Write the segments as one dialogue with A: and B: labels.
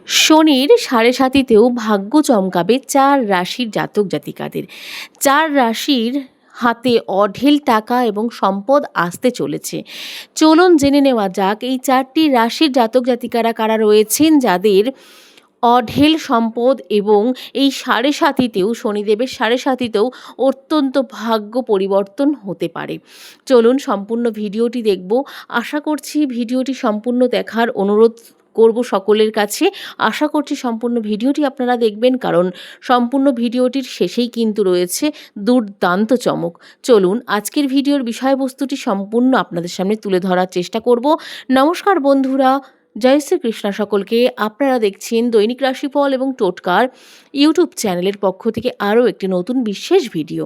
A: শনির সাড়ে সাতিতেও ভাগ্য চমকাবে 4 রাশির জাতক জাতিকাদের। 4 রাশির হাতে অঢেল টাকা এবং সম্পদ আসতে চলেছে। চলুন জেনে নেওয়া যাক এই 4টি রাশির জাতক জাতিকারা কারা রয়েছেন যাদের অঢেল সম্পদ এবং এই সাড়ে সাতিতেও শনিদেবের সাড়ে সাতিতেও অত্যন্ত ভাগ্য পরিবর্তন হতে পারে। চলুন সম্পূর্ণ ভিডিওটি দেখব। আশা করছি ভিডিওটি সম্পূর্ণ দেখার অনুরোধ করব সকলের কাছে। আশা করছি সম্পূর্ণ ভিডিওটি আপনারা দেখবেন, কারণ সম্পূর্ণ ভিডিওটির শেষেই কিন্তু রয়েছে দুর্দান্ত চমক। চলুন আজকের ভিডিওর বিষয়বস্তুটি সম্পূর্ণ আপনাদের সামনে তুলে ধরার চেষ্টা করব। নমস্কার বন্ধুরা, জয় শ্রীকৃষ্ণ সকলকে। আপনারা দেখছেন দৈনিক রাশিফল এবং টোটকার ইউটিউব চ্যানেলের পক্ষ থেকে আরও একটি নতুন বিশেষ ভিডিও।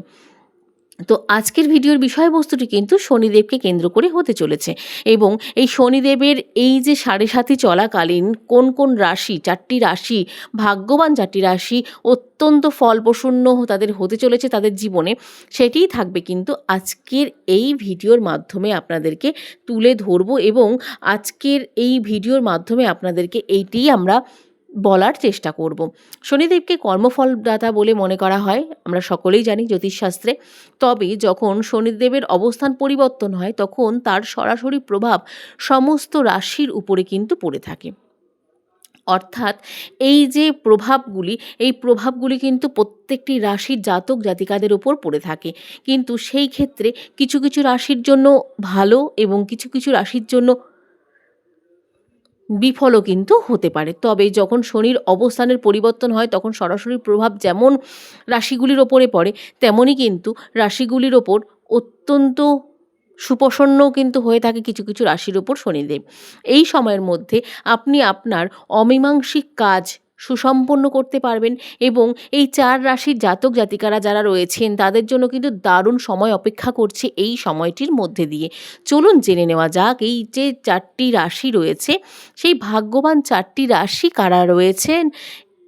A: তো আজকের ভিডিওর বিষয়বস্তুটি কিন্তু শনিদেবকে কেন্দ্র করে হতে চলেছে, এবং এই শনিদেবের এই যে সাড়ে সাতি চলাকালীন কোন কোন রাশি, 4টি রাশি, ভাগ্যবান 4টি রাশি অত্যন্ত ফলপ্রসূন্য তাদের হতে চলেছে তাদের জীবনে, সেটিই থাকবে কিন্তু আজকের এই ভিডিওর মাধ্যমে আপনাদেরকে তুলে ধরবো। এবং আজকের এই ভিডিওর মাধ্যমে আপনাদেরকে এইটিই আমরা বলার চেষ্টা করব। শনিদেবকে কর্মফলদাতা বলে মনে করা হয়, আমরা সকলেই জানি জ্যোতিষশাস্ত্রে। তবে যখন শনিদেবের অবস্থান পরিবর্তন হয় তখন তার সরাসরি প্রভাব সমস্ত রাশির উপরে কিন্তু পড়ে থাকে। অর্থাৎ এই যে প্রভাবগুলি, এই প্রভাবগুলি কিন্তু প্রত্যেকটি রাশির জাতক জাতিকাদের উপর পড়ে থাকে। কিন্তু সেই ক্ষেত্রে কিছু কিছু রাশির জন্য ভালো এবং কিছু কিছু রাশির জন্য বিফলও কিন্তু হতে পারে। তবে যখন শনির অবস্থানের পরিবর্তন হয় তখন সরাসরি প্রভাব যেমন রাশিগুলির ওপরে পড়ে, তেমনই কিন্তু রাশিগুলির ওপর অত্যন্ত সুপ্রসন্নও কিন্তু হয়ে থাকে কিছু কিছু রাশির ওপর শনিদেব। এই সময়ের মধ্যে আপনি আপনার অমীমাংসিক কাজ সুসম্পন্ন করতে পারবেন, এবং এই 4 রাশির জাতক জাতিকারা যারা রয়েছেন তাদের জন্য কিন্তু দারুণ সময় অপেক্ষা করছে এই সময়টির মধ্যে দিয়ে। চলুন জেনে নেওয়া যাক এই যে 4টি রাশি রয়েছে, সেই ভাগ্যবান 4টি রাশি কারা রয়েছেন,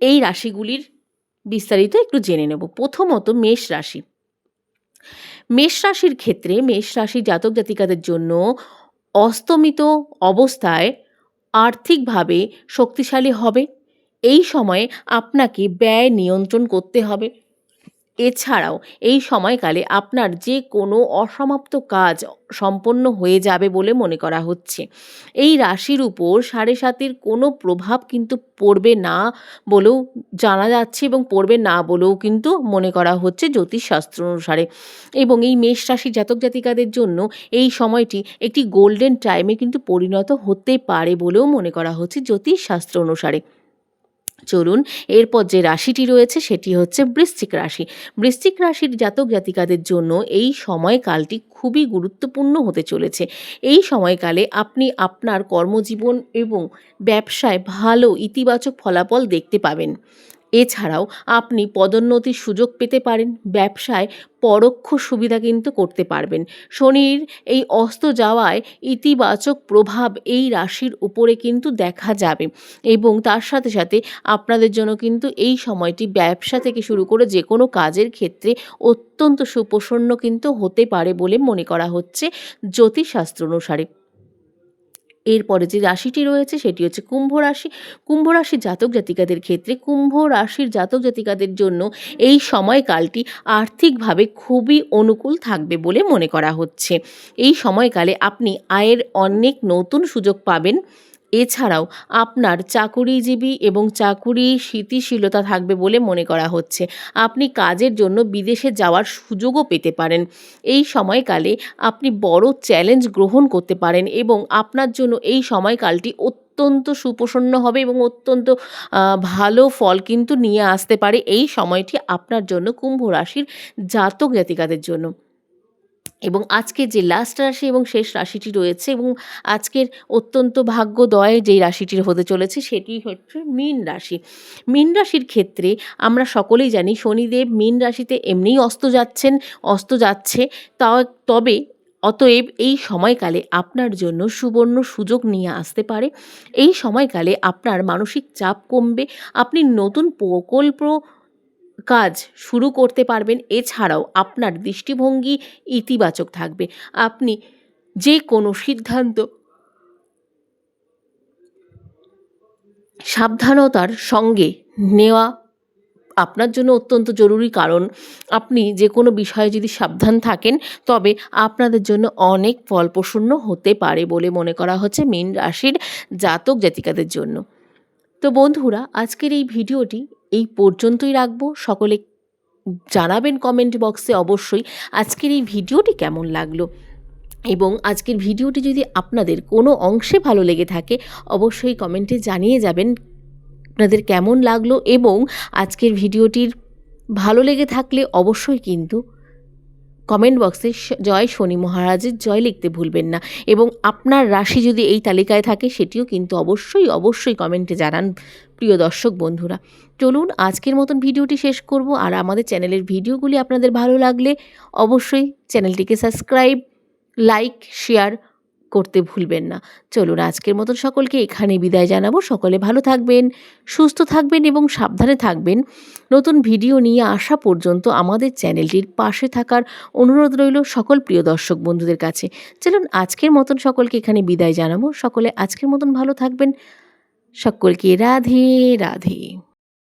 A: এই রাশিগুলির বিস্তারিত একটু জেনে নেব। প্রথমত মেষ রাশি। মেষ রাশির ক্ষেত্রে মেষ রাশির জাতক জাতিকাদের জন্য অস্তমিত অবস্থায় আর্থিকভাবে শক্তিশালী হবে। এই সময়ে আপনাকে ব্যয় নিয়ন্ত্রণ করতে হবে। এছাড়াও এই সময়কালে আপনার যে কোনো অসমাপ্ত কাজ সম্পন্ন হয়ে যাবে বলে মনে করা হচ্ছে। এই রাশির উপর সাড়ে সাতির কোনো প্রভাব কিন্তু পড়বে না বলেও জানা যাচ্ছে, এবং পড়বে না বলেও কিন্তু মনে করা হচ্ছে জ্যোতিষশাস্ত্র অনুসারে। এবং এই মেষ রাশি জাতক জাতিকাদের জন্য এই সময়টি একটি গোল্ডেন টাইমে কিন্তু পরিণত হতে পারে বলেও মনে করা হচ্ছে জ্যোতিষশাস্ত্র অনুসারে। চলুন এরপর যে রাশিটি রয়েছে সেটি হচ্ছে বৃশ্চিক রাশি। বৃশ্চিক রাশির জাতক জাতিকাদের জন্য এই সময়কালটি খুবই গুরুত্বপূর্ণ হতে চলেছে। এই সময়কালে আপনি আপনার কর্মজীবন এবং ব্যবসায় ভালো ইতিবাচক ফলাফল দেখতে পাবেন। এছাড়াও আপনি পদোন্নতির সুযোগ পেতে পারেন, ব্যবসায় পরোক্ষ সুবিধা কিন্তু করতে পারবেন। শনির এই অস্ত যাওয়ায় ইতিবাচক প্রভাব এই রাশির উপরে কিন্তু দেখা যাবে, এবং তার সাথে সাথে আপনাদের জন্য কিন্তু এই সময়টি ব্যবসা থেকে শুরু করে যে কোনো কাজের ক্ষেত্রে অত্যন্ত সুপ্রসন্ন কিন্তু হতে পারে বলে মনে করা হচ্ছে জ্যোতিষশাস্ত্র অনুসারে। এরপরে যে রাশিটি রয়েছে সেটি হচ্ছে কুম্ভ রাশি। কুম্ভ রাশির জাতক জাতিকাদের ক্ষেত্রে কুম্ভ রাশির জাতক জাতিকাদের জন্য এই সময়কালটি আর্থিকভাবে খুবই অনুকূল থাকবে বলে মনে করা হচ্ছে। এই সময়কালে আপনি আয়ের অনেক নতুন সুযোগ পাবেন। এছাড়াও আপনার চাকুরিজীবী এবং চাকুরি স্থিতিশীলতা থাকবে বলে মনে করা হচ্ছে। আপনি কাজের জন্য বিদেশে যাওয়ার সুযোগও পেতে পারেন। এই সময়কালে আপনি বড় চ্যালেঞ্জ গ্রহণ করতে পারেন, এবং আপনার জন্য এই সময়কালটি অত্যন্ত সুপ্রসন্ন হবে এবং অত্যন্ত ভালো ফল কিন্তু নিয়ে আসতে পারে এই সময়টি আপনার জন্য কুম্ভ রাশির জাতক জাতিকাদের জন্য। এবং আজকের যে লাস্ট রাশি এবং শেষ রাশিটি রয়েছে, এবং আজকের অত্যন্ত ভাগ্যোদয় যেই রাশিটির হতে চলেছে সেটি হচ্ছে মীন রাশি। মীন রাশির ক্ষেত্রে আমরা সকলেই জানি শনিদেব মীন রাশিতে এমনিই অস্ত যাচ্ছে তবে অতএব এই সময়কালে আপনার জন্য সুবর্ণ সুযোগ নিয়ে আসতে পারে। এই সময়কালে আপনার মানসিক চাপ কমবে, আপনি নতুন প্রকল্প কাজ শুরু করতে পারবেন। এছাড়াও আপনার দৃষ্টিভঙ্গি ইতিবাচক থাকবে। আপনি যে কোনো সাবধানতার সঙ্গে নেওয়া আপনার জন্য অত্যন্ত জরুরি, কারণ আপনি যে কোনো বিষয়ে যদি সাবধান থাকেন তবে আপনাদের জন্য অনেক ফলপ্রসূ হতে পারে বলে মনে করা হচ্ছে মীন রাশির জাতক জাতিকাদের জন্য। তো বন্ধুরা, আজকের এই ভিডিওটি এই পর্যন্তই রাখবো। সকলে জানাবেন কমেন্ট বক্সে অবশ্যই আজকের এই ভিডিওটি কেমন লাগলো, এবং আজকের ভিডিওটি যদি আপনাদের কোনো অংশে ভালো লেগে থাকে অবশ্যই কমেন্টে জানিয়ে যাবেন আপনাদের কেমন লাগলো, এবং আজকের ভিডিওটির ভালো লেগে থাকলে অবশ্যই কিন্তু কমেন্ট বক্সে জয় শনি মহারাজের জয় লিখতে ভুলবেন না, এবং আপনার রাশি যদি এই তালিকায় থাকে সেটিও কিন্তু অবশ্যই কমেন্টে জানান প্রিয় দর্শক বন্ধুরা। চলুন আজকের মতন ভিডিওটি শেষ করব, আর আমাদের চ্যানেলের ভিডিওগুলি আপনাদের ভালো লাগলে অবশ্যই চ্যানেলটিকে সাবস্ক্রাইব, লাইক, শেয়ার করতে ভুলবেন না। চলুন আজকের মতন সকলকে এখানে বিদায় জানাবো। সকলে ভালো থাকবেন, সুস্থ থাকবেন এবং সাবধানে থাকবেন। নতুন ভিডিও নিয়ে আসা পর্যন্ত আমাদের চ্যানেলটির পাশে থাকার অনুরোধ রইল সকল প্রিয় দর্শক বন্ধুদের কাছে। চলুন আজকের মতন সকলকে এখানে বিদায় জানাবো। সকলে আজকের মতন ভালো থাকবেন। সকলকে রাধে রাধে।